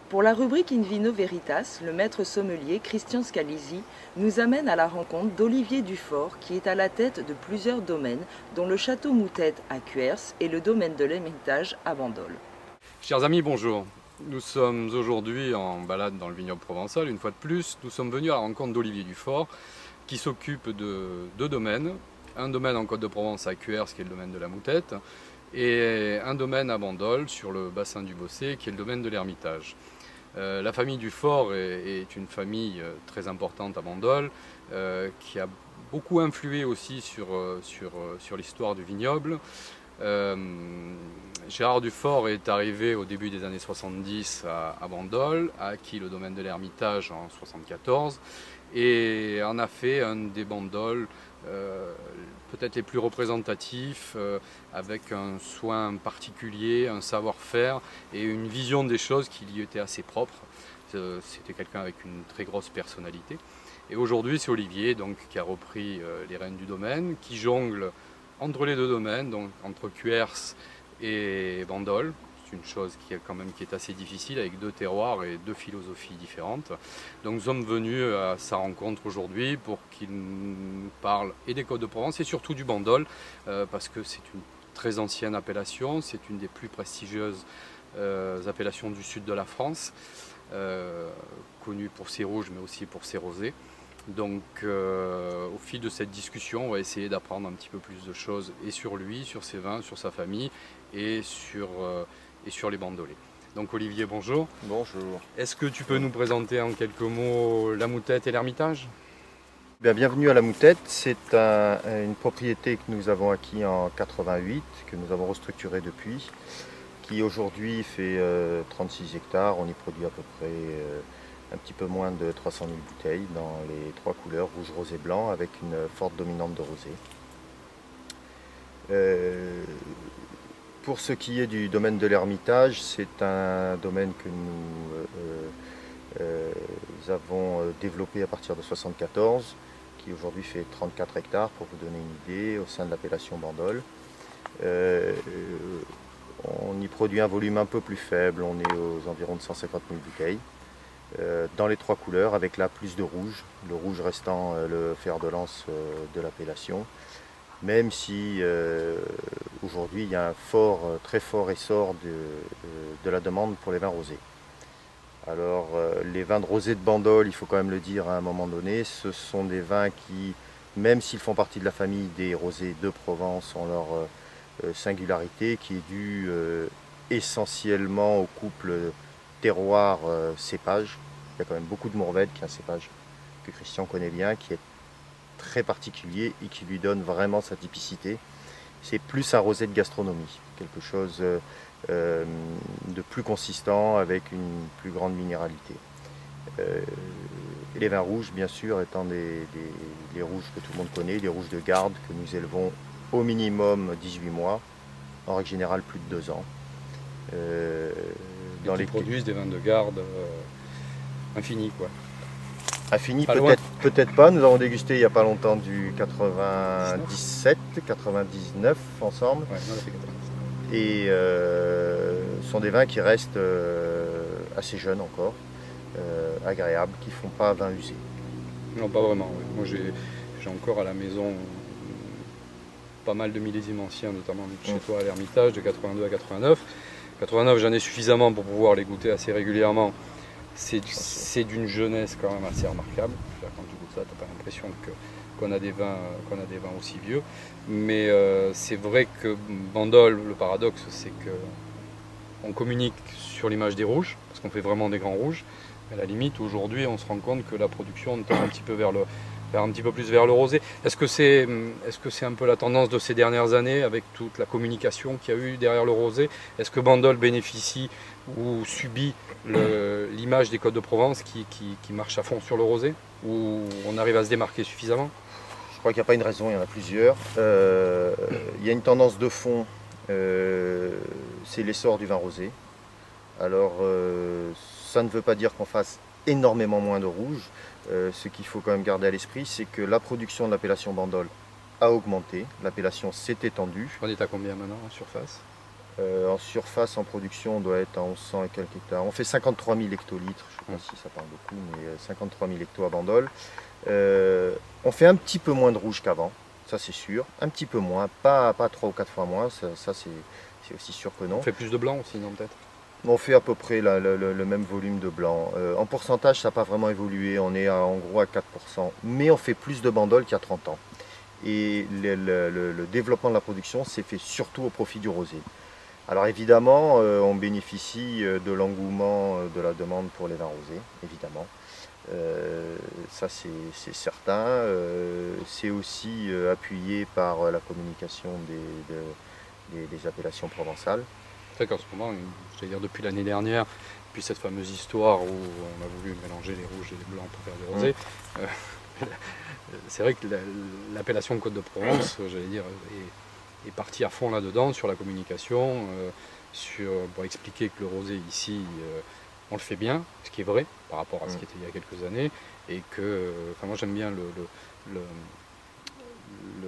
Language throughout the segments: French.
Pour la rubrique In Vino Veritas, le maître sommelier Christian Scalisi nous amène à la rencontre d'Olivier Dufort qui est à la tête de plusieurs domaines dont le château Moutette à Cuers et le domaine de l'Hermitage à Bandol. Chers amis, bonjour. Nous sommes aujourd'hui en balade dans le vignoble provençal, une fois de plus. Nous sommes venus à la rencontre d'Olivier Dufort qui s'occupe de deux domaines. Un domaine en Côte-de-Provence à Cuers qui est le domaine de la Moutette et un domaine à Bandol sur le bassin du Bossé qui est le domaine de l'Hermitage. La famille Dufort est une famille très importante à Bandol qui a beaucoup influé aussi sur l'histoire du vignoble. Gérard Dufort est arrivé au début des années 70 à Bandol, a acquis le domaine de l'Hermitage en 1974 et en a fait un des Bandols peut-être les plus représentatifs, avec un soin particulier, un savoir-faire et une vision des choses qui lui était assez propre. C'était quelqu'un avec une très grosse personnalité. Et aujourd'hui, c'est Olivier donc, qui a repris les rênes du domaine, qui jongle entre les deux domaines, donc entre Cuers et Bandol. C'est une chose qui est assez difficile avec deux terroirs et deux philosophies différentes. Donc nous sommes venus à sa rencontre aujourd'hui pour qu'il nous parle et des Côtes-de-Provence et surtout du Bandol, parce que c'est une très ancienne appellation, c'est une des plus prestigieuses appellations du sud de la France, connue pour ses rouges mais aussi pour ses rosés. Donc au fil de cette discussion, on va essayer d'apprendre un petit peu plus de choses et sur lui, sur ses vins, sur sa famille et sur les bandolets. Donc Olivier, bonjour. Bonjour. Est-ce que tu peux nous présenter en quelques mots la Moutette et l'Hermitage ? Bienvenue à la Moutette. C'est une propriété que nous avons acquis en 88, que nous avons restructurée depuis, qui aujourd'hui fait 36 hectares. On y produit à peu près un petit peu moins de 300 000 bouteilles dans les trois couleurs, rouge, rose et blanc, avec une forte dominante de rosé. Pour ce qui est du domaine de l'Hermitage, c'est un domaine que nous avons développé à partir de 1974, qui aujourd'hui fait 34 hectares, pour vous donner une idée, au sein de l'appellation Bandol. On y produit un volume un peu plus faible, on est aux environs de 150 000 bouteilles, dans les trois couleurs, avec là plus de rouge, le rouge restant le fer de lance de l'appellation. Même si aujourd'hui il y a un très fort essor de la demande pour les vins rosés. Alors les vins de rosé de Bandol, il faut quand même le dire à un moment donné, ce sont des vins qui, même s'ils font partie de la famille des rosés de Provence, ont leur singularité qui est due essentiellement au couple terroir-cépage. Il y a quand même beaucoup de Mourvèdre, qui est un cépage que Christian connaît bien, qui est très particulier et qui lui donne vraiment sa typicité. C'est plus un rosé de gastronomie, quelque chose de plus consistant avec une plus grande minéralité. Et les vins rouges, bien sûr, étant les rouges que tout le monde connaît, les rouges de garde que nous élevons au minimum 18 mois, en règle générale plus de 2 ans. Dans les produisent des vins de garde infinis, quoi. Infini, peut-être pas. Nous avons dégusté il n'y a pas longtemps du 97, 99 ensemble. Ouais, on a fait 99. Et ce sont des vins qui restent assez jeunes encore, agréables, qui ne font pas vin usé. Non, pas vraiment. Ouais. Moi, j'ai encore à la maison pas mal de millésimes anciens, notamment chez toi à l'Hermitage, de 82 à 89. 89, j'en ai suffisamment pour pouvoir les goûter assez régulièrement. C'est d'une jeunesse quand même assez remarquable. Quand tu goûtes ça, tu n'as pas l'impression qu'on a des vins aussi vieux. Mais c'est vrai que Bandol, le paradoxe, c'est qu'on communique sur l'image des rouges, parce qu'on fait vraiment des grands rouges. À la limite, aujourd'hui, on se rend compte que la production tend un petit peu un petit peu plus vers le rosé. Est-ce que c'est un peu la tendance de ces dernières années, avec toute la communication qu'il y a eu derrière le rosé? Est-ce que Bandol bénéficie ou subit l'image des Côtes-de-Provence qui marche à fond sur le rosé? Ou on arrive à se démarquer suffisamment? Je crois qu'il n'y a pas une raison, il y en a plusieurs. Il y a une tendance de fond, c'est l'essor du vin rosé. Alors, ça ne veut pas dire qu'on fasse énormément moins de rouge. Ce qu'il faut quand même garder à l'esprit, c'est que la production de l'appellation Bandol a augmenté, l'appellation s'est étendue. On est à combien maintenant en surface? En surface, en production, on doit être à 1100 et quelques hectares. On fait 53 000 hectolitres, je ne sais pas si ça parle beaucoup, mais 53 000 hectos à Bandol. On fait un petit peu moins de rouge qu'avant, ça c'est sûr, un petit peu moins, pas 3 ou 4 fois moins, ça c'est aussi sûr que non. On fait plus de blanc aussi, non peut-être? On fait à peu près le même volume de blanc. En pourcentage, ça n'a pas vraiment évolué, on est en gros à 4%, mais on fait plus de Bandol qu'il y a 30 ans. Et le développement de la production s'est fait surtout au profit du rosé. Alors évidemment, on bénéficie de l'engouement de la demande pour les vins rosés, évidemment. Ça c'est certain. C'est aussi appuyé par la communication des appellations provençales. C'est vrai qu'en ce moment, je veux dire depuis l'année dernière, puis cette fameuse histoire où on a voulu mélanger les rouges et les blancs pour faire des rosés, c'est vrai que l'appellation Côte de Provence, j'allais dire, est partie à fond là-dedans sur la communication, pour expliquer que le rosé ici, on le fait bien, ce qui est vrai par rapport à ce qui était il y a quelques années, et que, enfin moi j'aime bien le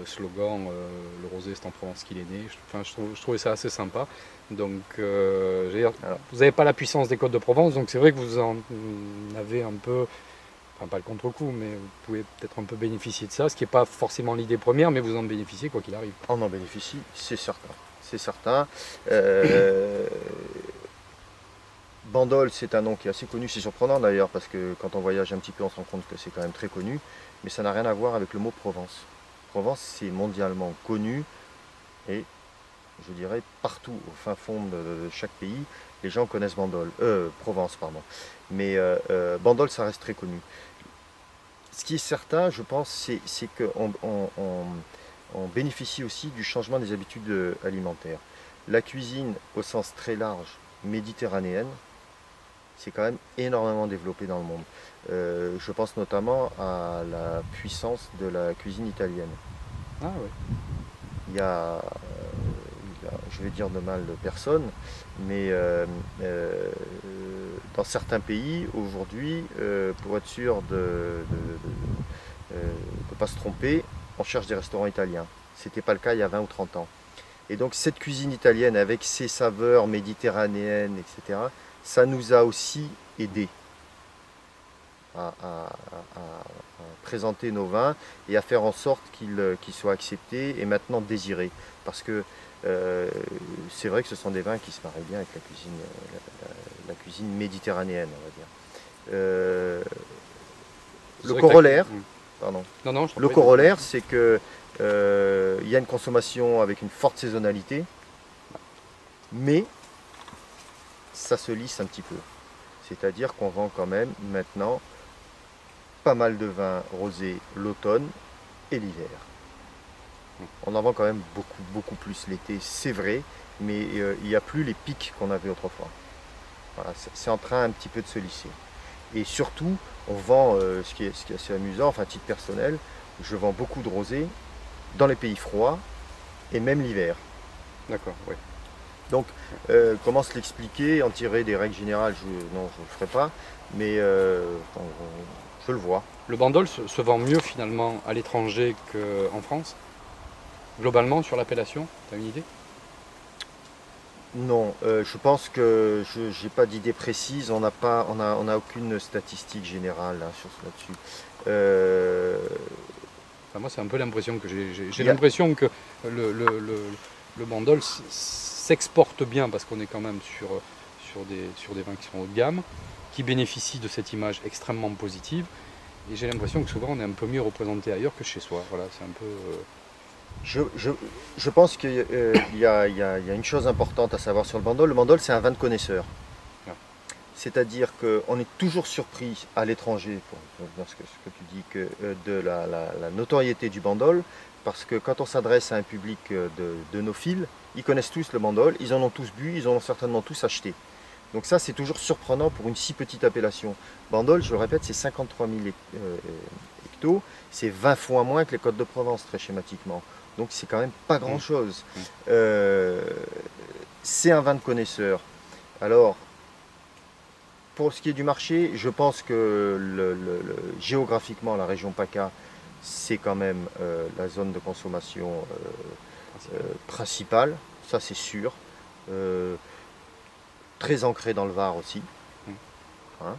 slogan le rosé c'est en Provence qu'il est né. Je trouvais ça assez sympa. Donc dire, vous n'avez pas la puissance des Côtes de Provence, donc c'est vrai que vous en avez un peu, enfin pas le contre-coup, mais vous pouvez peut-être un peu bénéficier de ça, ce qui n'est pas forcément l'idée première, mais vous en bénéficiez quoi qu'il arrive. On en bénéficie, c'est certain. C'est certain. Bandol, c'est un nom qui est assez connu, c'est surprenant d'ailleurs, parce que quand on voyage un petit peu, on se rend compte que c'est quand même très connu, mais ça n'a rien à voir avec le mot Provence. Provence, c'est mondialement connu, et je dirais partout, au fin fond de chaque pays, les gens connaissent Provence, pardon. Mais Bandol, ça reste très connu. Ce qui est certain, je pense, c'est qu'on bénéficie aussi du changement des habitudes alimentaires. La cuisine, au sens très large, méditerranéenne, c'est quand même énormément développé dans le monde. Je pense notamment à la puissance de la cuisine italienne. Ah oui. Il y a, je vais dire de mal de personne, mais dans certains pays, aujourd'hui, pour être sûr de ne pas se tromper, on cherche des restaurants italiens. Ce n'était pas le cas il y a 20 ou 30 ans. Et donc cette cuisine italienne, avec ses saveurs méditerranéennes, etc., ça nous a aussi aidé à présenter nos vins et à faire en sorte qu'ils soient acceptés et maintenant désirés. Parce que c'est vrai que ce sont des vins qui se marient bien avec la cuisine méditerranéenne, on va dire. Le corollaire, pardon. Le corollaire, c'est que il y a une consommation avec une forte saisonnalité, mais ça se lisse un petit peu. C'est-à-dire qu'on vend quand même maintenant pas mal de vins rosés l'automne et l'hiver. On en vend quand même beaucoup plus l'été, c'est vrai, mais il n'y a plus les pics qu'on avait autrefois. Voilà, c'est en train un petit peu de se lisser. Et surtout, on vend, ce qui est assez amusant, enfin à titre personnel, je vends beaucoup de rosés dans les pays froids et même l'hiver. D'accord, oui. Donc, comment se l'expliquer, en tirer des règles générales, non, je ne le ferai pas, mais je le vois. Le Bandol se vend mieux finalement à l'étranger qu'en France, globalement sur l'appellation, tu as une idée? Non, je pense que je n'ai pas d'idée précise, on n'a aucune statistique générale hein, sur là-dessus. Enfin, moi c'est un peu l'impression que j'ai l'impression que le Bandol s'exporte bien parce qu'on est quand même sur des vins qui sont haut de gamme, qui bénéficient de cette image extrêmement positive. Et j'ai l'impression que souvent on est un peu mieux représenté ailleurs que chez soi. Voilà, c'est un peu. Je pense qu'il y a une chose importante à savoir sur le Bandol. Le Bandol, c'est un vin de connaisseur. Ouais. C'est-à-dire qu'on est toujours surpris à l'étranger, pour dire ce que tu dis, de la notoriété du Bandol, parce que quand on s'adresse à un public de nophiles, ils connaissent tous le Bandol, ils en ont tous bu, ils en ont certainement tous acheté. Donc ça, c'est toujours surprenant pour une si petite appellation. Bandol, je le répète, c'est 53 000 hectos, c'est 20 fois moins que les Côtes de Provence, très schématiquement. Donc c'est quand même pas grand-chose. C'est un vin de connaisseur. Alors, pour ce qui est du marché, je pense que géographiquement, la région PACA, c'est quand même la zone de consommation principale, ça c'est sûr. très ancré dans le Var aussi. Hein.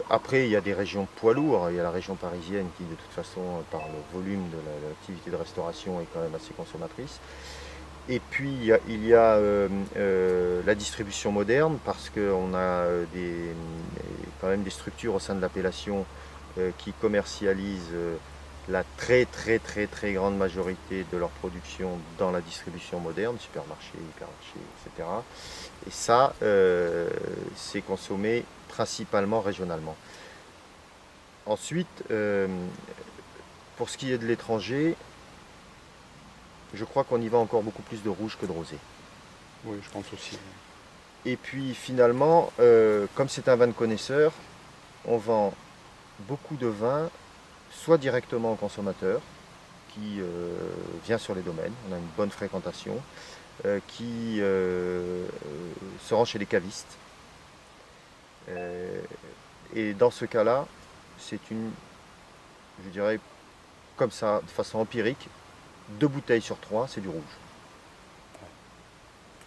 Après, il y a des régions poids lourds. Il y a la région parisienne qui, de toute façon, par le volume de l'activité de restauration, est quand même assez consommatrice. Et puis, il y a la distribution moderne, parce qu'on a quand même des structures au sein de l'appellation qui commercialisent la très grande majorité de leur production dans la distribution moderne, supermarchés, hypermarchés, etc. Et ça, c'est consommé principalement régionalement. Ensuite, pour ce qui est de l'étranger, je crois qu'on y va encore beaucoup plus de rouge que de rosé. Oui, je pense aussi. Et puis finalement, comme c'est un vin de connaisseur, on vend beaucoup de vins, soit directement au consommateur, qui vient sur les domaines, on a une bonne fréquentation, qui se rend chez les cavistes. Et dans ce cas-là, c'est je dirais comme ça, de façon empirique, 2 bouteilles sur 3, c'est du rouge.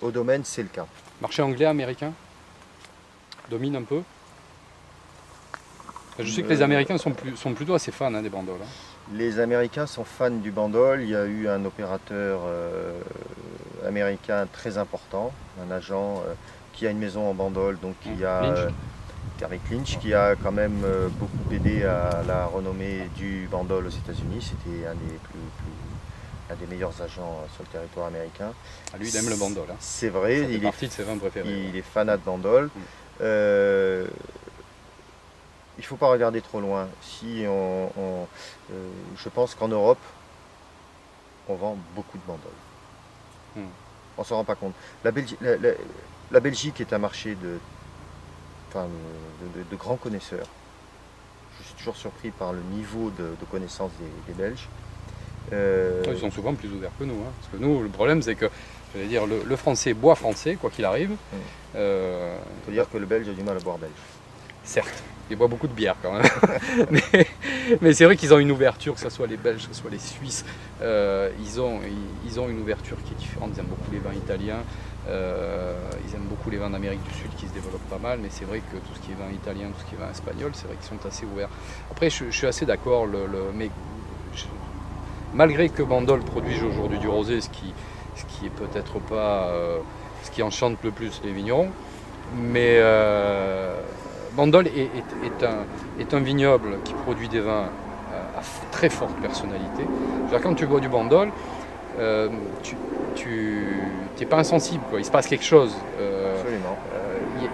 Au domaine, c'est le cas. Marché anglais, américain domine un peu. Je sais que les Américains sont plutôt assez fans des bandoles. Les Américains sont fans du bandol. Il y a eu un opérateur américain très important, un agent qui a une maison en bandol, donc Eric Lynch, qui a quand même beaucoup aidé à la renommée du bandol aux États-Unis. C'était un des meilleurs agents sur le territoire américain. Lui, il aime le bandol. C'est vrai, il est de ses vins préférés. Il est fanat de bandol. Il ne faut pas regarder trop loin. Je pense qu'en Europe, on vend beaucoup de bandol. On ne s'en rend pas compte. La Belgique est un marché de grands connaisseurs. Je suis toujours surpris par le niveau de connaissance des Belges. Ils sont souvent plus ouverts que nous. Parce que nous, le problème, c'est que le français boit français, quoi qu'il arrive. Il faut dire que le Belge a du mal à boire belge. Certes, il boit beaucoup de bière quand même. mais c'est vrai qu'ils ont une ouverture, que ce soit les Belges, que ce soit les Suisses. Ils ont une ouverture qui est différente. Ils aiment beaucoup les vins italiens. Ils aiment beaucoup les vins d'Amérique du Sud qui se développent pas mal, mais c'est vrai que tout ce qui est vin italien, tout ce qui est vin espagnol, c'est vrai qu'ils sont assez ouverts. Après, je suis assez d'accord, malgré que Bandol produise aujourd'hui du rosé, ce qui est peut-être pas ce qui enchante le plus les vignerons, mais Bandol est un vignoble qui produit des vins à très forte personnalité. Quand tu bois du Bandol, tu n'es pas insensible, quoi. Il se passe quelque chose. Absolument.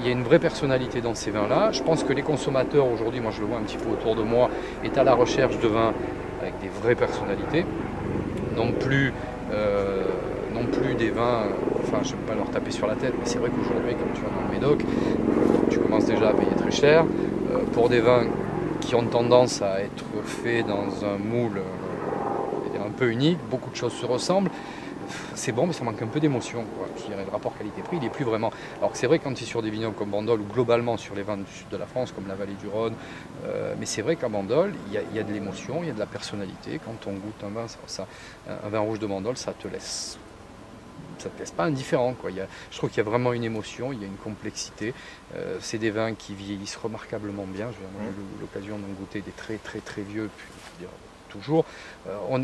Il y a une vraie personnalité dans ces vins-là. Je pense que les consommateurs aujourd'hui, moi je le vois un petit peu autour de moi, est à la recherche de vins avec des vraies personnalités. Non plus des vins, enfin je ne vais pas leur taper sur la tête, mais c'est vrai qu'aujourd'hui, comme tu vas dans le Médoc, tu commences déjà à payer très cher pour des vins qui ont tendance à être faits dans un moule un peu unique, beaucoup de choses se ressemblent. C'est bon, mais ça manque un peu d'émotion. Je dirais le rapport qualité-prix, il n'est plus vraiment. Alors que c'est vrai quand tu es sur des vignobles comme Bandol ou globalement sur les vins du sud de la France, comme la vallée du Rhône, mais c'est vrai qu'à Bandol, il y a de l'émotion, il y a de la personnalité. Quand on goûte un vin, un vin rouge de Bandol, ça te laisse pas indifférent, quoi. Je trouve qu'il y a vraiment une émotion, il y a une complexité. C'est des vins qui vieillissent remarquablement bien. J'ai eu l'occasion d'en goûter des très vieux, puis je veux dire, toujours.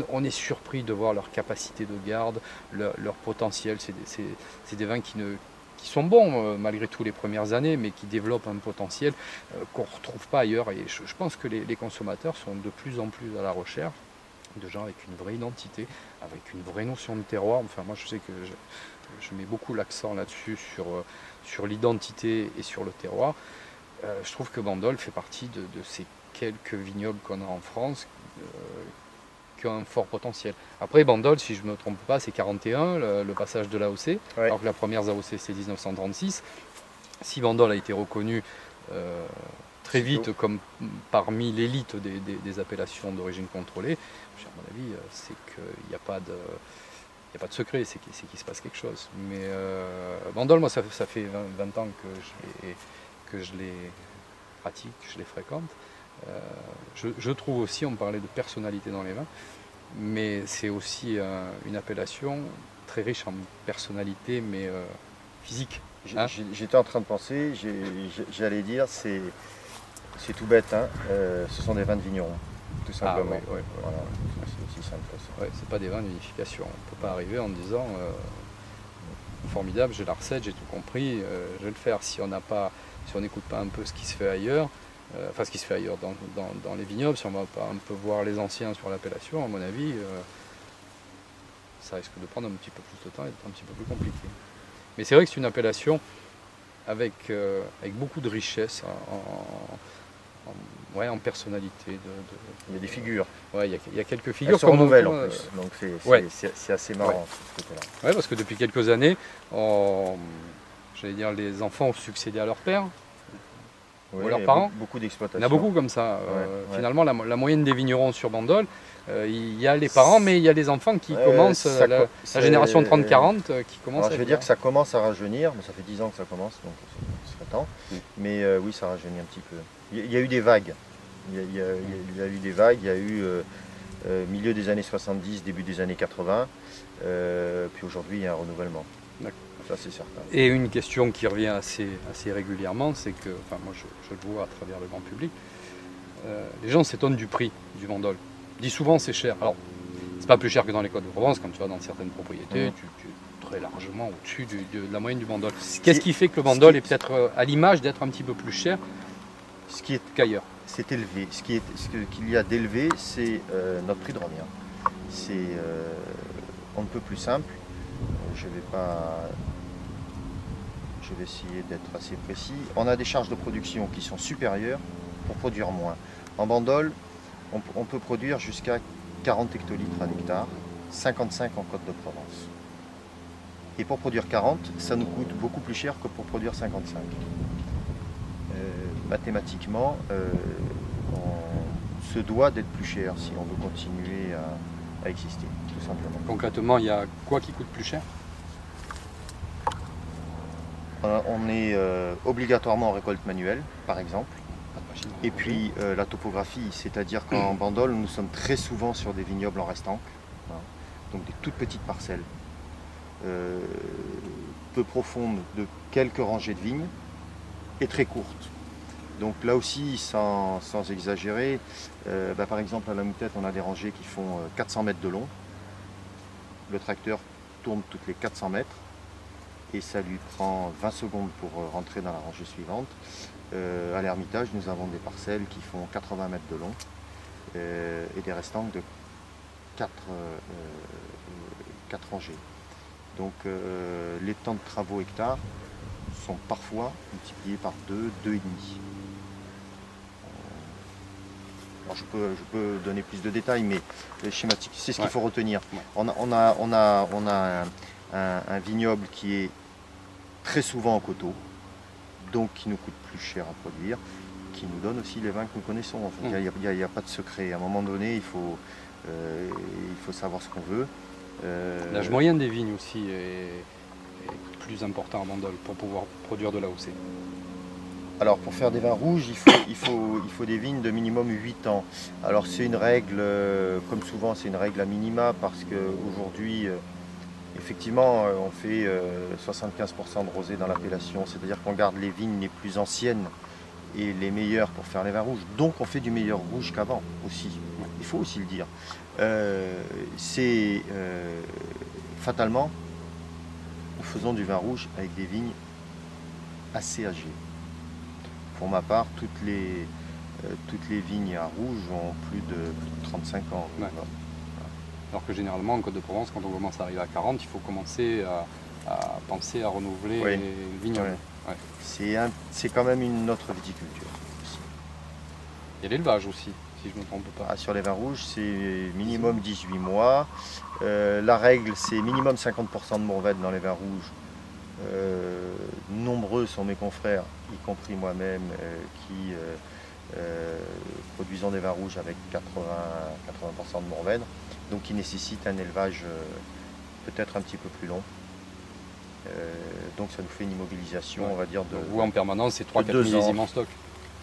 On est surpris de voir leur capacité de garde, leur potentiel. C'est des vins qui sont bons malgré tout les premières années, mais qui développent un potentiel qu'on ne retrouve pas ailleurs. Et je pense que les consommateurs sont de plus en plus à la recherche de gens avec une vraie identité, avec une vraie notion de terroir. Enfin, moi, je sais que je mets beaucoup l'accent là-dessus, sur l'identité et sur le terroir. Je trouve que Bandol fait partie de ces quelques vignobles qu'on a en France qui ont un fort potentiel. Après, Bandol, si je ne me trompe pas, c'est 41, le passage de l'AOC, ouais. Alors que la première AOC, c'est 1936. Si Bandol a été reconnu très vite comme parmi l'élite des appellations d'origine contrôlée, à mon avis, c'est qu'il n'y a pas de secret, c'est qu'il se passe quelque chose. Mais Bandol, moi, ça fait 20 ans que je les pratique, que je les fréquente. Je trouve aussi, on parlait de personnalité dans les vins, mais c'est aussi une appellation très riche en personnalité, mais physique. Hein. J'étais en train de penser, j'allais dire, c'est tout bête, hein, ce sont des vins de vignerons, tout simplement. Ah, oui, voilà, c'est aussi simple que ça. Ouais, c'est pas des vins de vinification. On ne peut pas arriver en disant formidable, j'ai la recette, j'ai tout compris, je vais le faire. Si on n'écoute pas un peu ce qui se fait ailleurs, ce qui se fait ailleurs dans les vignobles, si on ne va pas un peu voir les anciens sur l'appellation, à mon avis, ça risque de prendre un petit peu plus de temps et d'être un petit peu plus compliqué. Mais c'est vrai que c'est une appellation avec beaucoup de richesse en personnalité. Il y a des figures. Ouais, il y a quelques figures. Elles sont nouvelles en plus, donc c'est assez marrant ce côté-là. Ouais, parce que depuis quelques années, j'allais dire, les enfants ont succédé à leur père. Oui, ou leurs parents. Beaucoup d'exploitations. Il y en a beaucoup comme ça. Finalement, la moyenne des vignerons sur Bandol, il y a les parents, mais il y a les enfants qui commencent, la génération 30-40 qui commence. Je veux dire que ça commence à rajeunir, mais ça fait 10 ans que ça commence, donc ce serait temps. Mais oui, ça rajeunit un petit peu. Il y a eu des vagues. Il y a eu des vagues, il y a eu milieu des années 70, début des années 80, puis aujourd'hui il y a un renouvellement. Ça c'est certain. Et une question qui revient assez régulièrement, c'est que, enfin moi je le vois à travers le grand public, les gens s'étonnent du prix du Bandol. Ils disent souvent c'est cher. Alors c'est pas plus cher que dans les Côtes de Provence, quand tu vas dans certaines propriétés, tu es très largement au-dessus de la moyenne du Bandol. Qu'est-ce qui fait que le Bandol est peut-être à l'image d'être un petit peu plus cher qu'ailleurs? C'est élevé. Ce qu'il y a d'élevé, c'est notre prix de revient. C'est on ne peut plus simple. Je vais essayer d'être assez précis. On a des charges de production qui sont supérieures pour produire moins. En Bandol, on peut produire jusqu'à 40 hectolitres à l'hectare, 55 en Côte de Provence. Et pour produire 40, ça nous coûte beaucoup plus cher que pour produire 55. Mathématiquement, on se doit d'être plus cher si on veut continuer à exister, tout simplement. Concrètement, il y a quoi qui coûte plus cher? On est obligatoirement en récolte manuelle, par exemple. Et puis la topographie, c'est-à-dire qu'en Bandol, nous sommes très souvent sur des vignobles en restanque, donc des toutes petites parcelles, peu profondes de quelques rangées de vignes et très courtes. Donc là aussi, sans exagérer, par exemple à la Moutette, on a des rangées qui font 400 mètres de long. Le tracteur tourne toutes les 400 mètres et ça lui prend 20 secondes pour rentrer dans la rangée suivante. À l'Ermitage, nous avons des parcelles qui font 80 mètres de long et des restanques de 4 rangées. Donc les temps de travaux hectares sont parfois multipliés par 2, 2,5. Alors je peux donner plus de détails, mais schématique, c'est ce qu'il faut retenir. On a un vignoble qui est très souvent en coteaux, donc qui nous coûte plus cher à produire, qui nous donne aussi les vins que nous connaissons. Il n'y a pas de secret. À un moment donné, il faut savoir ce qu'on veut. L'âge moyen des vignes aussi est plus important à Bandol pour pouvoir produire de l'AOC. Alors pour faire des vins rouges, il faut des vignes de minimum 8 ans. Alors c'est une règle, comme souvent c'est une règle à minima, parce qu'aujourd'hui, effectivement, on fait 75% de rosé dans l'appellation, c'est-à-dire qu'on garde les vignes les plus anciennes et les meilleures pour faire les vins rouges. Donc on fait du meilleur rouge qu'avant aussi, il faut aussi le dire. Fatalement, nous faisons du vin rouge avec des vignes assez âgées. Pour ma part, toutes les vignes à rouge ont plus de 35 ans. Ouais. Alors que généralement, en Côte de Provence, quand on commence à arriver à 40, il faut commencer à penser à renouveler les vignobles. Ouais. C'est quand même une autre viticulture aussi. Il y a l'élevage aussi, si je ne me trompe pas. Sur les vins rouges, c'est minimum 18 mois. La règle, c'est minimum 50% de Mourvèdre dans les vins rouges. Nombreux sont mes confrères, y compris moi-même, qui produisons des vins rouges avec 80% de Mourvèdre, donc qui nécessitent un élevage peut-être un petit peu plus long. Donc ça nous fait une immobilisation, on va dire, de... Vous en permanence, c'est 3-4 millésimes en stock.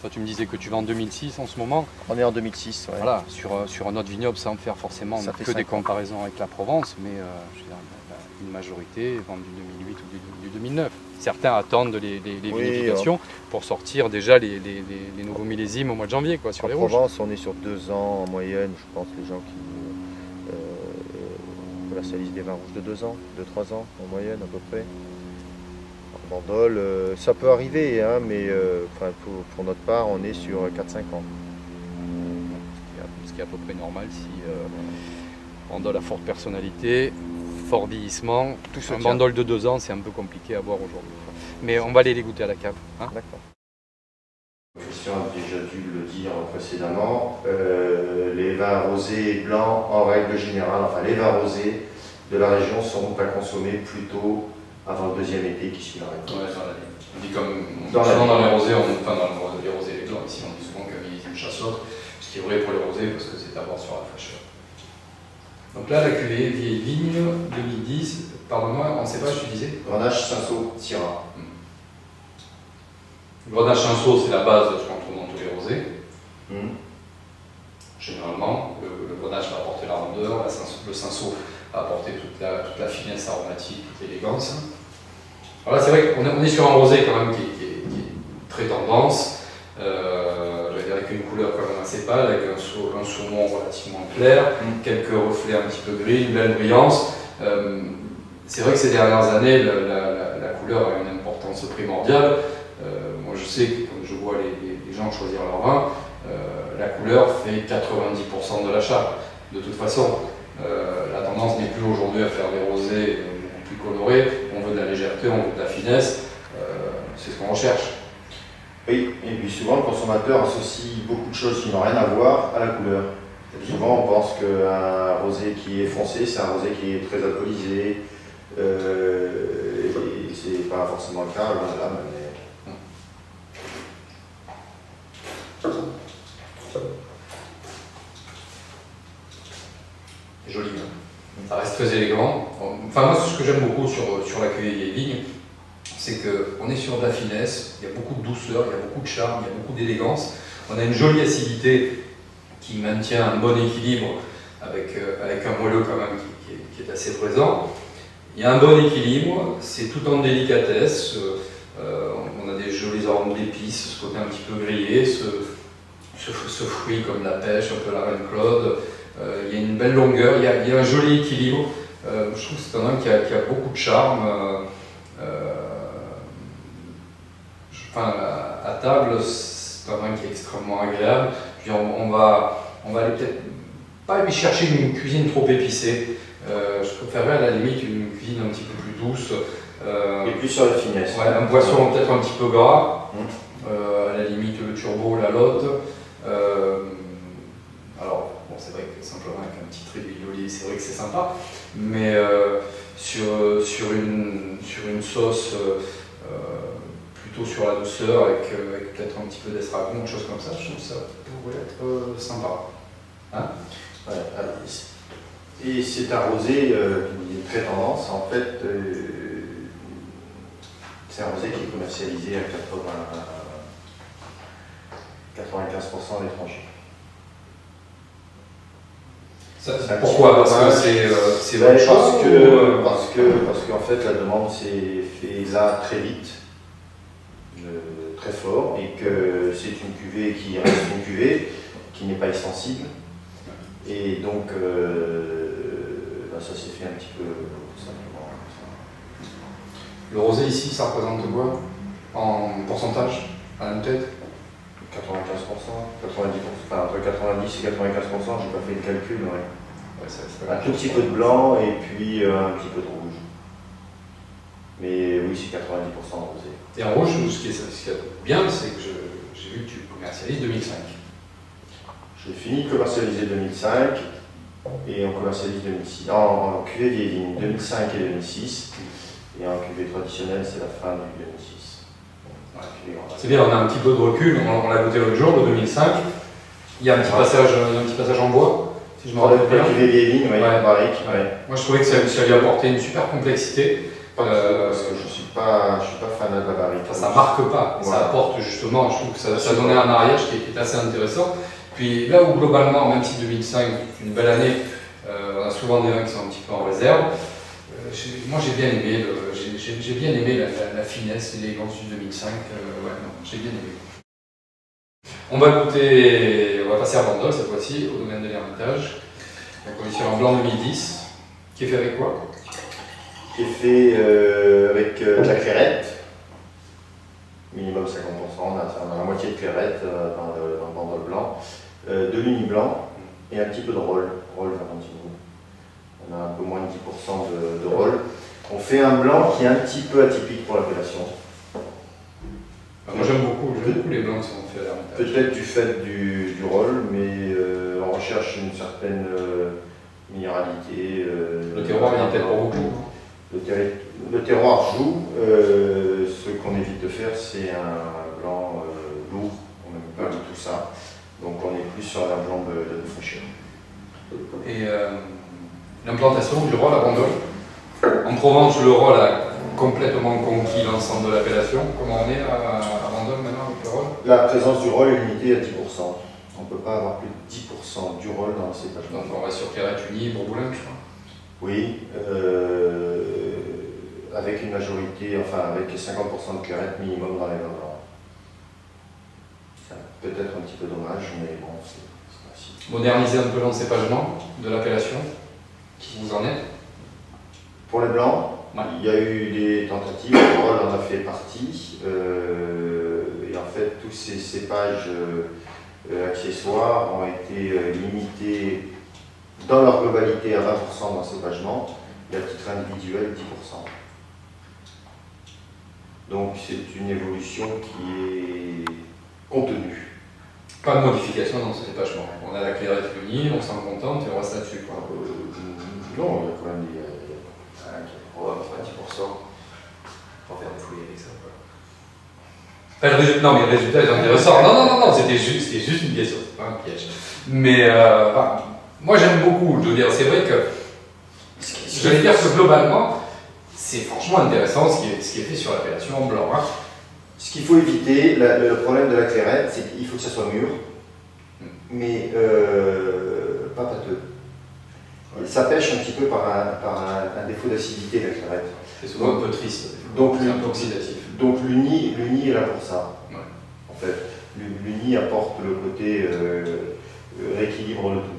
Toi, tu me disais que tu vas en 2006 en ce moment. On est en 2006, ouais. Voilà, sur un autre vignoble, sans faire forcément que des comparaisons avec la Provence, mais je veux dire, une majorité vendent du 2008 ou du 2009. Certains attendent les vinifications pour sortir déjà les nouveaux millésimes au mois de janvier, quoi, sur les rouges. En Provence, on est sur 2 ans en moyenne, je pense, les gens qui commercialisent des vins rouges de 2 ans, 2-3 ans en moyenne à peu près. En Bandol, ça peut arriver, hein, mais pour notre part, on est sur 4-5 ans. Ce qui est à peu près normal si Bandol a forte personnalité, fort vieillissement. Un Bandol de 2 ans, c'est un peu compliqué à boire aujourd'hui. Mais on va aller les goûter à la cave. Hein. D'accord. Christian a déjà dû le dire précédemment, les vins rosés et blancs, en règle générale, enfin les vins rosés de la région sont à consommer plutôt avant le 2e été qui suit la récolte. Ouais, on dit comme dans les rosés, dans les rosés et les blancs, ici on dit souvent qu'un millésime chasse l'autre, ce qui est vrai pour les rosés parce que c'est à boire sur la fraîcheur. Donc là, la cuvée Vieille Vigne 2010, pardonne-moi, on ne sait pas, je te disais. Grenache, Cinsault, Syrah. Le Grenache Cinsault, c'est la base de ce qu'on trouve dans tous les rosés. Généralement, le Grenache va apporter la rondeur, le Cinsault va apporter toute la finesse aromatique, toute l'élégance. Alors là, c'est vrai qu'on est sur un rosé quand même qui est très tendance. Avec une couleur quand même assez pâle, avec un saumon relativement clair, quelques reflets un petit peu gris, une belle brillance. C'est vrai que ces dernières années, la couleur a une importance primordiale. Moi je sais que quand je vois les gens choisir leur vin, la couleur fait 90% de l'achat. De toute façon, la tendance n'est plus aujourd'hui à faire des rosés plus colorés. On veut de la légèreté, on veut de la finesse. C'est ce qu'on recherche. Oui, et puis souvent le consommateur associe beaucoup de choses qui n'ont rien à voir à la couleur. Souvent on pense qu'un rosé qui est foncé, c'est un rosé qui est très alcoolisé, et c'est pas forcément le cas, loin de là, C'est joli, hein. Ça reste très élégant. Enfin moi, ce que j'aime beaucoup sur la cuvée Vieille Vigne, c'est qu'on est sur de la finesse, il y a beaucoup de douceur, il y a beaucoup de charme, il y a beaucoup d'élégance. On a une jolie acidité qui maintient un bon équilibre avec un moelleux quand même qui est assez présent. Il y a un bon équilibre, c'est tout en délicatesse. On a des jolis arômes d'épices, ce côté un petit peu grillé, ce fruit comme la pêche, un peu la reine Claude. Il y a une belle longueur, il y a un joli équilibre. Je trouve que c'est un vin qui a beaucoup de charme. À table, c'est un vin qui est extrêmement agréable. Puis on va aller peut-être pas lui chercher une cuisine trop épicée. Je préférerais à la limite une cuisine un petit peu plus douce. et plus sur la finesse. Ouais, un poisson peut-être un petit peu gras. À la limite le turbo, la lotte. Alors, bon, c'est vrai que simplement avec un petit trait d'huile d'olive, c'est vrai que c'est sympa. Mais sur une sauce plutôt sur la douceur, avec peut-être un petit peu d'estragon, quelque chose comme ça, je trouve que ça pourrait être sympa. Hein? Ouais, et c'est un rosé qui est très tendance. En fait, c'est un rosé qui est commercialisé à 95% à l'étranger. Pourquoi? Parce que c'est votre chose parce qu'en fait la demande s'est fait là très vite, très fort, et que c'est une cuvée qui reste une cuvée qui n'est pas extensible. Et donc ça s'est fait un petit peu simplement. Le rosé ici, ça représente quoi en pourcentage à la tête? 95%, 90%, enfin entre 90 et 95%, j'ai pas fait le calcul, ouais. Un tout petit peu de blanc et puis un petit peu de rouge. Mais oui, c'est 90% de rosé. Et en rouge, ce qui est bien, c'est que j'ai vu que tu commercialises 2005. J'ai fini de commercialiser 2005 et on commercialise 2006. En cuvée Vieille Vigne 2005 et 2006. Et en cuvée traditionnelle, c'est la fin du 2006. C'est bien, on a un petit peu de recul, on l'a goûté l'autre jour, le 2005. Il y a un petit passage en bois, si je me rappelle bien. Cuvée Vieille Vigne, oui, barrique. Ouais. Moi je trouvais que ça lui apportait une super complexité. Parce que je suis pas fan de la barrique. Ça marque pas, ouais. Ça apporte justement, je trouve que ça donnait un mariage qui est assez intéressant. Puis là où globalement, même si 2005 est une belle année, on a souvent des vins qui sont un petit peu en réserve. moi j'ai bien aimé, j'ai bien aimé la finesse et l'élégance du 2005. Ouais, non, j'ai bien aimé. On va passer à Bandol cette fois-ci, au domaine de l'Ermitage. Donc on est sur un blanc 2010, qui est fait avec quoi? Qui est fait avec de la clairette, minimum 50%, on a la moitié de clairette dans le Bandol blanc, de l'uni blanc et un petit peu de roll Valentino. On a un peu moins de 10% de roll. On fait un blanc qui est un petit peu atypique pour l'appellation. Moi j'aime beaucoup les blancs qui sont faits à l'Ermitage. Peut-être du fait du roll, mais on recherche une certaine minéralité. Le terroir il y a peut-être pas beaucoup. Le terroir joue. Ce qu'on évite de faire, c'est un blanc lourd. On n'aime pas du tout ça. Donc on est plus sur un blanc de fraîcheur. Et l'implantation du roll à Bandol. En Provence, le roll a complètement conquis l'ensemble de l'appellation. Comment on est à Bandol maintenant avec le roll? La présence du roll est limitée à 10%. On ne peut pas avoir plus de 10% du roll dans ces pages. Donc on reste sur clairette unie, Bourboulin, je crois. Oui, avec une majorité, enfin avec 50% de clairette minimum dans les vins blancs. C'est peut-être un petit peu dommage, mais bon, c'est ainsi. Moderniser un peu l'encépagement de l'appellation, vous en êtes? Pour les blancs, ouais. Il y a eu des tentatives, le roll en a fait partie, et en fait tous ces cépages accessoires ont été limités dans leur globalité à 20% d'encépagement et à titre individuel 10%. Donc c'est une évolution qui est contenue. Pas de modification dans ce cépagement. On a la clairette unie, on s'en contente et on reste là-dessus. Non, il y a quand même des... enfin 10%. On va faire des fouilles avec ça. Enfin, non, mais le résultat est intéressant. Non, c'était juste une question, c'est pas un piège. Mais moi j'aime beaucoup, je veux dire, c'est vrai que j'allais dire que globalement, c'est franchement intéressant ce qui est fait sur l'appellation en blanc. Hein. Ce qu'il faut éviter, le problème de la clairette, c'est qu'il faut que ça soit mûr, mais pas pâteux. Ça pêche un petit peu par un défaut d'acidité, la clairette. C'est souvent un peu triste, donc c'est un peu oxydatif. Donc l'uni est là pour ça. Ouais. En fait, l'uni apporte le côté rééquilibre de tout.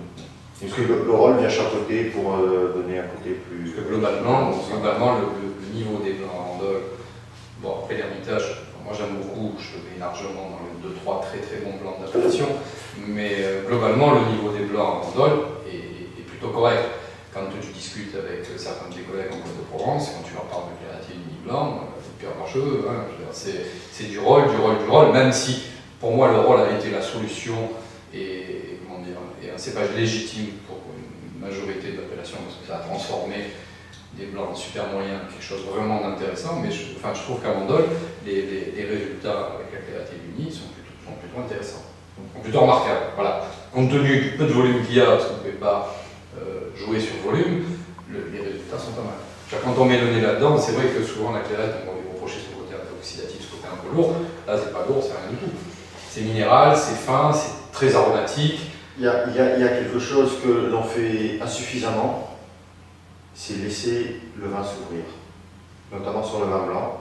Parce que le roll vient chapeauter pour donner un côté plus... Parce que globalement, le niveau des blancs en Bandol, bon après l'Ermitage, moi j'aime beaucoup, je le mets largement dans les 2-3 très bons blancs d'appellation, mais globalement le niveau des blancs en Bandol est plutôt correct. Quand tu discutes avec certains de tes collègues en Côte de Provence, quand tu leur parles de clairette uni blanc, Pierre Marcheux, hein, c'est du roll, même si pour moi le roll a été la solution et un cépage légitime pour une majorité de l'appellation parce que ça a transformé des blancs super moyens en quelque chose vraiment d'intéressant, mais je trouve qu'à Bandol, les résultats avec la clairette unie sont plutôt intéressants, sont plutôt remarquables. Voilà. Compte tenu du peu de volume qu'il y a, parce qu'on ne peut pas jouer sur volume, les résultats sont pas mal. Quand on met le nez là-dedans, c'est vrai que souvent la clairette, on va lui reprocher ce côté un peu oxydatif, ce côté un peu lourd. Là, c'est pas lourd, c'est rien du tout. C'est minéral, c'est fin, c'est très aromatique. Il y a quelque chose que l'on fait insuffisamment, c'est laisser le vin s'ouvrir, notamment sur le vin blanc.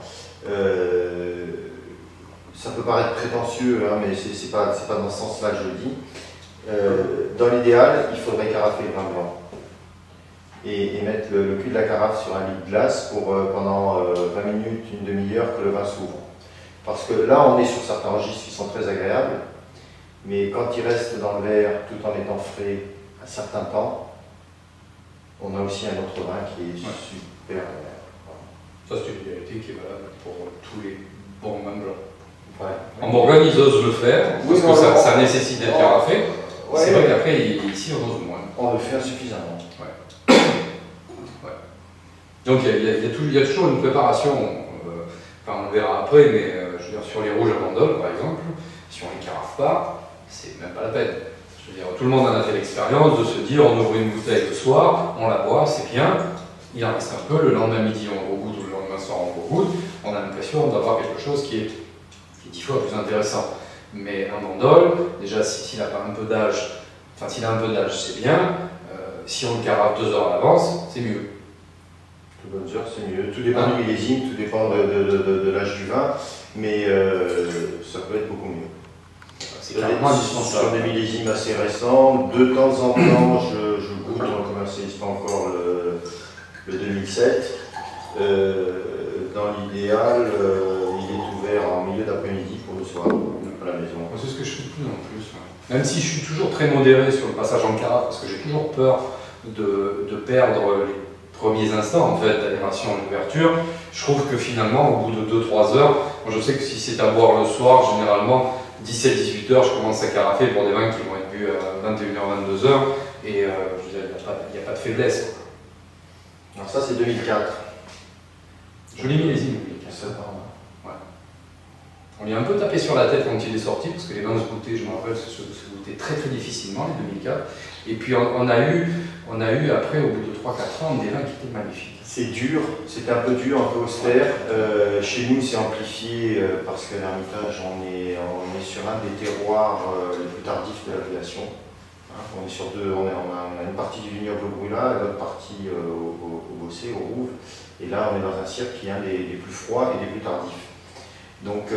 Ça peut paraître prétentieux, hein, mais c'est pas dans ce sens-là que je le dis. Dans l'idéal, il faudrait carafer le vin blanc et mettre le cul de la carafe sur un lit de glace pour pendant 20 minutes, une demi-heure que le vin s'ouvre. Parce que là, on est sur certains registres qui sont très agréables, mais quand il reste dans le verre tout en étant frais un certain temps, on a aussi un autre vin qui est super agréable. Ça, c'est une vérité qui est valable pour tous les bons vins blancs. Ouais. En Bourgogne, ils osent le faire, parce que ça nécessite d'être carafé. Ouais, c'est vrai qu'après, ici, on ose moins. On le fait insuffisamment. Ouais. Ouais. Donc, il y a toujours une préparation, on le verra après, mais je veux dire, sur les rouges à Bandol, par exemple, si on ne les carafe pas, c'est même pas la peine. Je veux dire, tout le monde en a fait l'expérience de se dire, on ouvre une bouteille le soir, on la boit, c'est bien, il en reste un peu, le lendemain midi on regoute, ou le lendemain soir on regoute, on a l'impression d'avoir quelque chose qui est 10 fois plus intéressant. Mais un Bandol, déjà s'il n'a pas un peu d'âge, enfin s'il a un peu d'âge c'est bien, si on le carafe 2 heures à l'avance, c'est mieux. Plus bonnes heures, c'est mieux. Tout dépend du millésime, tout dépend de l'âge du vin, mais ça peut être beaucoup mieux. C'est carrément indispensable. Sur des millésimes assez récents, de temps en temps, je goûte, on ne commercialise pas encore le 2007. Dans l'idéal, il est ouvert en milieu d'après-midi pour le soir, à la maison. C'est ce que je fais de plus en plus. Ouais. Même si je suis toujours très modéré sur le passage en carafe, parce que j'ai toujours peur de perdre les premiers instants en fait, d'aération et d'ouverture, je trouve que finalement, au bout de 2-3 heures, moi je sais que si c'est à boire le soir, généralement, 17-18 heures, je commence à carafer pour des vins qui vont être bu à 21h, 22h, et je veux dire, il n'y a pas de faiblesse. Alors ça, c'est 2004. Joli millésime. Ouais. On lui a un peu tapé sur la tête quand il est sorti, parce que les vins se goûtaient, je me rappelle, se goûtaient très très difficilement, les 2004. Et puis on a eu après, au bout de 3-4 ans, des vins qui étaient magnifiques. C'est dur, c'était un peu dur, un peu austère. Chez nous, c'est amplifié parce qu'à l'Hermitage, on est sur un des terroirs les plus tardifs de l'appellation. Hein, on est sur on a une partie du vignoble au Brûlat et l'autre partie au Bossé, au Rouve. Et là, on est dans un cirque qui est un des plus froids et des plus tardifs. Donc,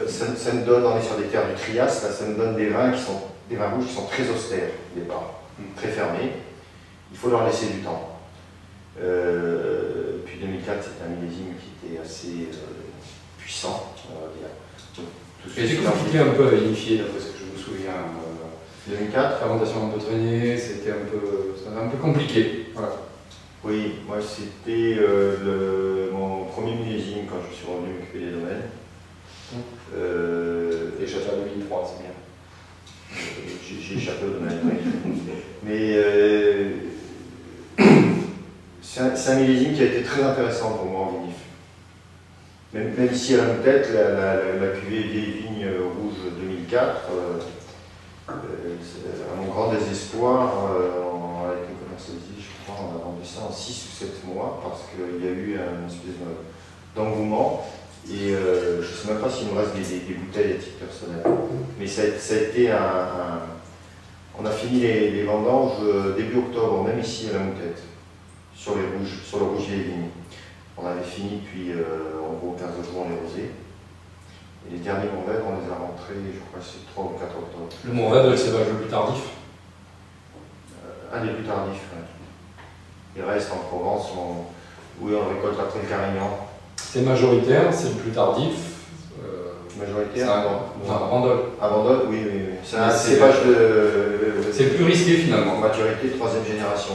ça nous donne, on est sur des terres du Trias, là, ça nous donne des vins rouges qui sont très austères au départ, très fermés. Il faut leur laisser du temps. Puis 2004, c'était un millésime qui était assez puissant, on va dire. C'était compliqué un peu à vinifier, d'après ce que je me souviens. 2004 fermentation un peu traînée, c'était un peu compliqué. Voilà. Oui, moi c'était mon premier millésime quand je suis revenu m'occuper des domaines. Et échappé à 2003, c'est bien. J'ai échappé au domaine, oui. Mais c'est un millésime qui a été très intéressant pour moi en vinif. Même ici à la Moutette, la cuvée Vieille Vigne Rouge 2004, à mon grand désespoir, on a été commercialisé, je crois, on a vendu ça en 6 ou 7 mois parce qu'il y a eu une espèce d'engouement. Et je ne sais même pas s'il nous reste des bouteilles à titre personnel. Mais ça a été on a fini les vendanges début octobre, même ici à la Moutette, sur le rouge Vieille Vigne. On avait fini depuis en gros 15 jours les rosés. Et les derniers Mourvèdre, on les a rentrés, je crois que c'est 3 ou 4 octobre. Le Mourvèdre, le cépage le plus tardif Un des plus tardifs, oui. Il reste en Provence, oui, on récolte après le Carignan. C'est majoritaire, c'est le plus tardif. Majoritaire c'est un Bandol. Un Bandol, oui. C'est un cépage de. C'est le plus risqué finalement. Maturité, 3e génération.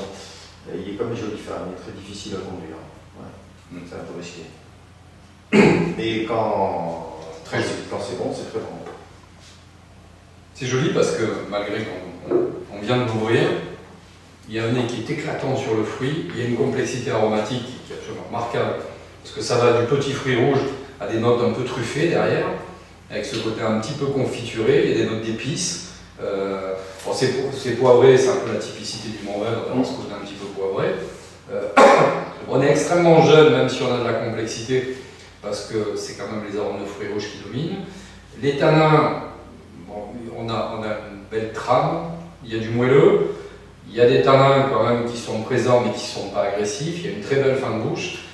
Il est comme les jolies femmes, il est très difficile à conduire. Ouais. C'est un peu risqué. Mais quand c'est bon, c'est très bon. C'est joli parce que malgré qu'on vient de l'ouvrir, il y a un nez qui est éclatant sur le fruit, il y a une complexité aromatique qui est absolument remarquable, parce que ça va du petit fruit rouge à des notes un peu truffées derrière, avec ce côté un petit peu confituré, il y a des notes d'épices. Bon, c'est poivré, c'est un peu la typicité du Mourvèdre, dans ce côté un petit peu poivré. On est extrêmement jeune, même si on a de la complexité, parce que c'est quand même les arômes de fruits rouges qui dominent. Les tanins, bon, on a une belle trame, il y a du moelleux, il y a des tanins quand même qui sont présents mais qui ne sont pas agressifs, il y a une très belle fin de bouche,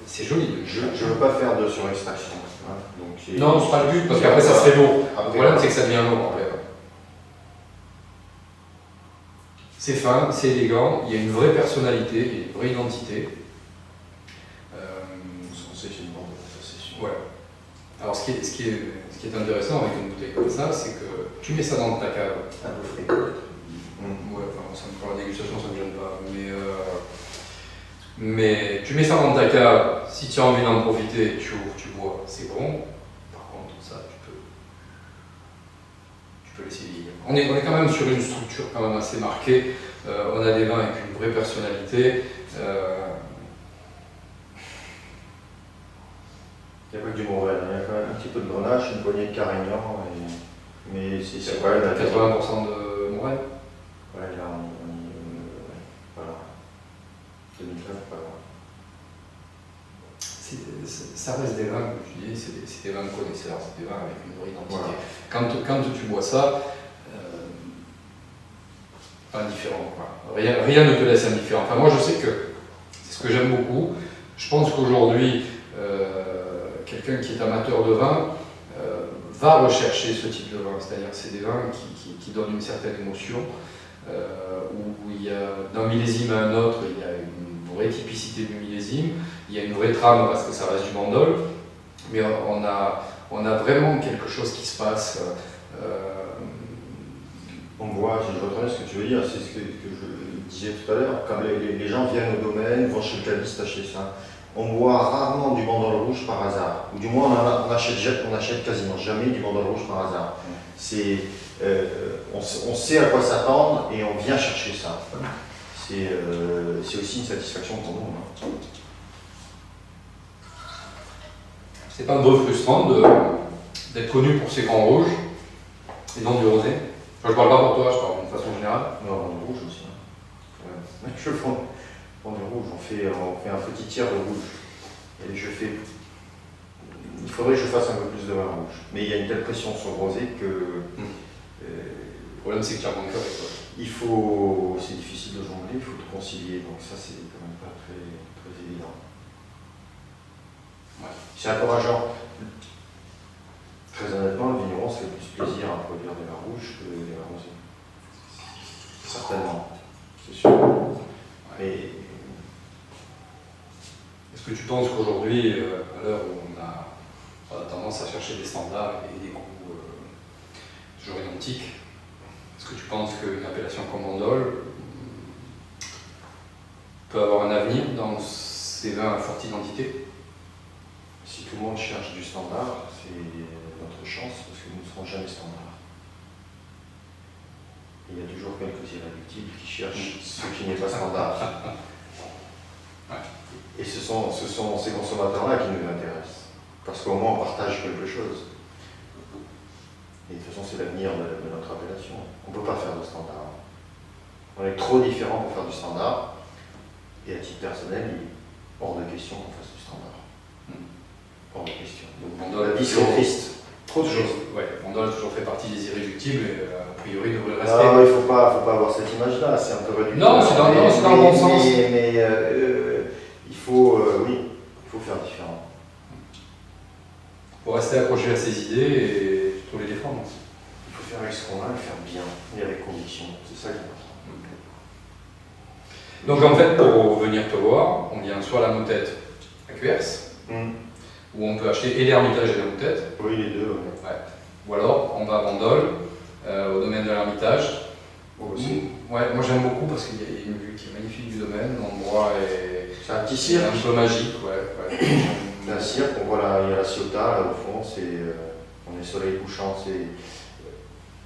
c'est joli. Je ne veux pas faire de surextraction. Hein, non, ce sera le but, parce qu'après ça serait lourd. Le problème c'est que ça devient lourd après. C'est fin, c'est élégant, il y a une vraie personnalité, il y a une vraie identité. C'est une bande, ça c'est sûr. Voilà. Alors ce qui est intéressant avec une bouteille comme ça, c'est que tu mets ça dans ta cave. Un peu frais. Ouais, enfin, pour la dégustation, ça ne me gêne pas. Mais tu mets ça dans ta cave, si tu as envie d'en profiter, tu ouvres, tu bois, c'est bon. Par contre, ça, tu peux laisser vieillir. On est quand même sur une structure quand même assez marquée. On a des vins avec une vraie personnalité. Il n'y a pas que du Mourvèdre, il y a quand même un petit peu de Grenache, une poignée de Carignan, mais c'est quand même 80% de Mourvèdre. Ouais, là voilà. 2009, pas loin. Ça reste des vins, comme tu dis, c'est des vins de connaisseurs, c'est des vins avec une vraie identité. Voilà. Quand tu bois ça, pas indifférent, quoi. Rien ne te laisse indifférent. Enfin, moi je sais que c'est ce que j'aime beaucoup, Je pense qu'aujourd'hui, quelqu'un qui est amateur de vin va rechercher ce type de vin, c'est-à-dire que c'est des vins qui donnent une certaine émotion, où il y a d'un millésime à un autre, il y a une vraie typicité du millésime, il y a une vraie trame parce que ça reste du Bandol, mais on a vraiment quelque chose qui se passe. On voit, je vois très bien ce que tu veux dire, c'est ce que je disais tout à l'heure, quand les gens viennent au domaine, vont chez le caviste acheter ça, on boit rarement du Bandol rouge par hasard, ou du moins on achète quasiment jamais du Bandol rouge par hasard. On sait à quoi s'attendre et on vient chercher ça. C'est aussi une satisfaction pour nous. C'est pas un peu frustrant d'être connu pour ses grands rouges et non du rosé? Enfin, je parle pas pour toi, je parle de façon générale. Non, du rouge aussi. Ouais. Je prends du rouge, on fait un petit tiers de rouge. Et il faudrait que je fasse un peu plus de vin rouge. Mais il y a une telle pression sur le rosé que... Le problème c'est que tu as manqué avec toi. C'est difficile de jongler, il faut tout concilier, donc ça c'est quand même pas très, très évident. Ouais. C'est encourageant. Très honnêtement, le vigneron se fait plus plaisir à produire des vins rouges que des vins rosés. Certainement, c'est sûr. Mais... Est-ce que tu penses qu'aujourd'hui, à l'heure où on a tendance à chercher des standards et des goûts toujours identiques, est-ce que tu penses qu'une appellation comme Bandol peut avoir un avenir dans ces vins à forte identité? Si tout le monde cherche du standard, c'est notre chance parce que nous ne serons jamais standards. Il y a toujours quelques irréductibles qui cherchent ce qui n'est pas standard. Ouais. Et ce sont ces consommateurs-là qui nous intéressent. Parce qu'au moins on partage quelque chose. Et de toute façon, c'est l'avenir de notre appellation. On ne peut pas faire de standard. On est trop différents pour faire du standard. Et à titre personnel, il est hors de question qu'on fasse du standard. Hors de question. Donc, Bandol, la vie, c'est triste. Trop de choses. Ouais, Bandol a toujours fait partie des irréductibles et a priori devrait le rester. Ah, il ne faut pas avoir cette image-là, c'est un peu réducteur. Non, c'est dans le bon sens. Mais il faut faire différent. Il faut rester accroché à ses idées et plutôt les défendre. Il faut faire avec ce qu'on a, le faire bien et avec conviction. C'est ça qui est important. Donc en fait, pour venir te voir, on vient soit à la Moutette à Cuers, où on peut acheter et l'Hermitage et la Moutette. Oui, les deux. Ouais. Ou alors on va à Bandol, au domaine de l'Hermitage. Aussi. Ouais, moi j'aime beaucoup parce qu'il y a une vue qui est magnifique du domaine, l'endroit est... C'est un petit cirque. Un peu magique, ouais. C'est un cirque, on voit la Ciotat là au fond, on est soleil couchant,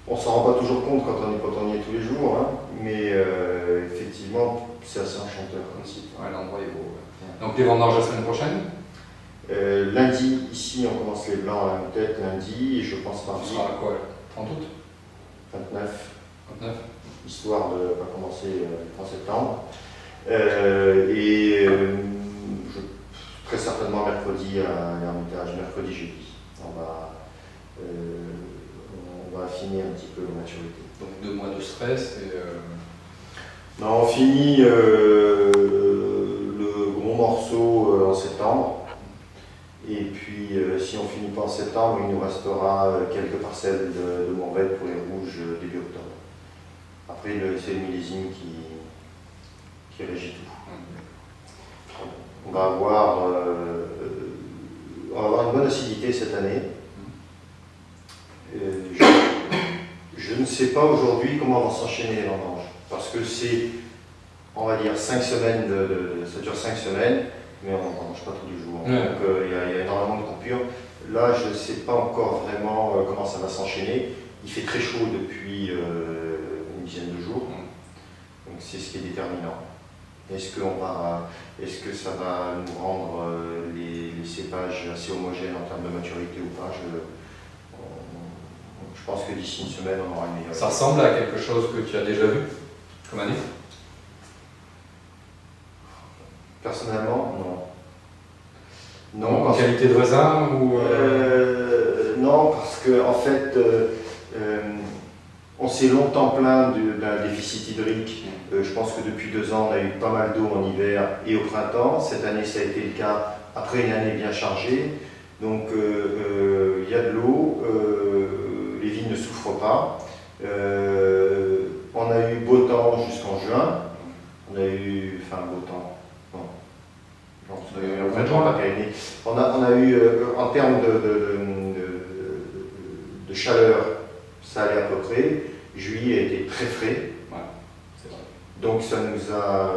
on s'en rend pas toujours compte quand on y est tous les jours, hein, mais effectivement c'est assez enchanteur comme site. Ouais, l'endroit est beau. Ouais. Donc les vendanges la semaine prochaine? Lundi, ici on commence les blancs à la Moutette lundi, et je pense mardi. Ce sera quoi? 30 août? 29. 29. Histoire de ne pas commencer le 3 septembre. Très certainement mercredi à l'Hermitage, mercredi, jeudi. On va affiner un petit peu la maturité. Donc 2 mois de stress et... Non, on finit le gros morceau en septembre. Et puis si on finit pas en septembre, il nous restera quelques parcelles de Mourvèdre pour les rouges début octobre. Après, c'est le millésime qui régit tout. On va avoir une bonne acidité cette année. Je ne sais pas aujourd'hui comment vont s'enchaîner les vendanges. Parce que c'est, on va dire, 5 semaines ça dure 5 semaines, mais on ne mange pas tous les jours. Ouais. Donc il y a énormément de coupures. Là, je ne sais pas encore vraiment comment ça va s'enchaîner. Il fait très chaud depuis une dizaine de jours. Donc c'est ce qui est déterminant. Est-ce que ça va nous rendre les cépages assez homogènes en termes de maturité ou pas? Je pense que d'ici une semaine, on aura une meilleure. Ça ressemble à quelque chose que tu as déjà vu comme année? Personnellement, non. Non, en qualité de raisin ou non, parce que en fait, On s'est longtemps plaint d'un déficit hydrique. Je pense que depuis 2 ans, on a eu pas mal d'eau en hiver et au printemps. Cette année, ça a été le cas après une année bien chargée. Donc, il y a de l'eau, les vignes ne souffrent pas. On a eu beau temps jusqu'en juin. On a eu, enfin, beau temps. Non, on a eu, en termes de chaleur, ça allait à peu près. Juillet a été très frais. Ouais, c'est vrai. Donc ça nous a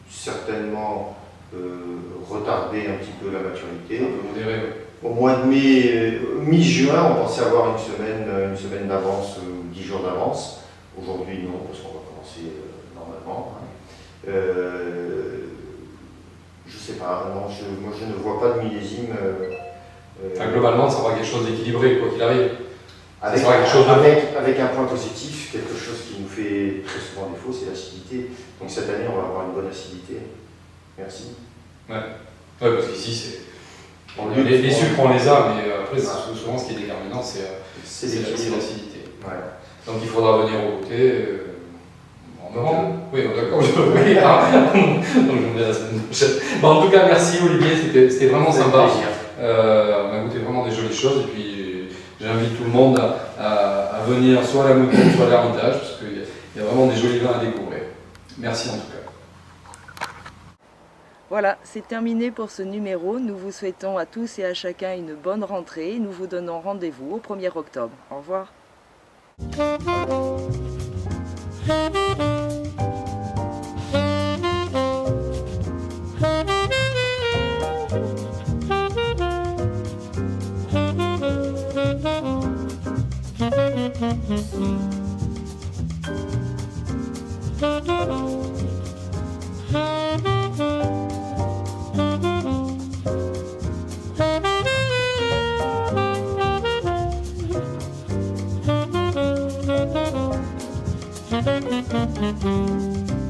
certainement retardé un petit peu la maturité. Un peu modéré, ouais. Au mois de mai, mi-juin, on pensait avoir une semaine d'avance ou 10 jours d'avance. Aujourd'hui, non, parce qu'on va commencer normalement. Je sais pas, non, moi je ne vois pas de millésime. Enfin, globalement, ça sera quelque chose d'équilibré, quoi qu'il arrive. Avec un point positif, quelque chose qui nous fait très souvent défaut, c'est l'acidité. Donc cette année, on va avoir une bonne acidité. Merci. Ouais, ouais, parce qu'ici, c'est. Les sucres, on les a, mais après, souvent, ce qui est déterminant, c'est l'acidité. Ouais. Donc il faudra venir au goûter. En novembre. Oui, d'accord, je oui, donc je viendrai la semaine prochaine. Bon, en tout cas, merci Olivier, c'était vraiment sympa. On a goûté vraiment des jolies choses, et puis j'invite tout le monde à venir soit à la Moutonne, soit à l'Hermitage, parce qu'il y a vraiment des jolis vins à découvrir. Merci en tout cas. Voilà, c'est terminé pour ce numéro. Nous vous souhaitons à tous et à chacun une bonne rentrée. Nous vous donnons rendez-vous au 1er octobre. Au revoir. Thank you.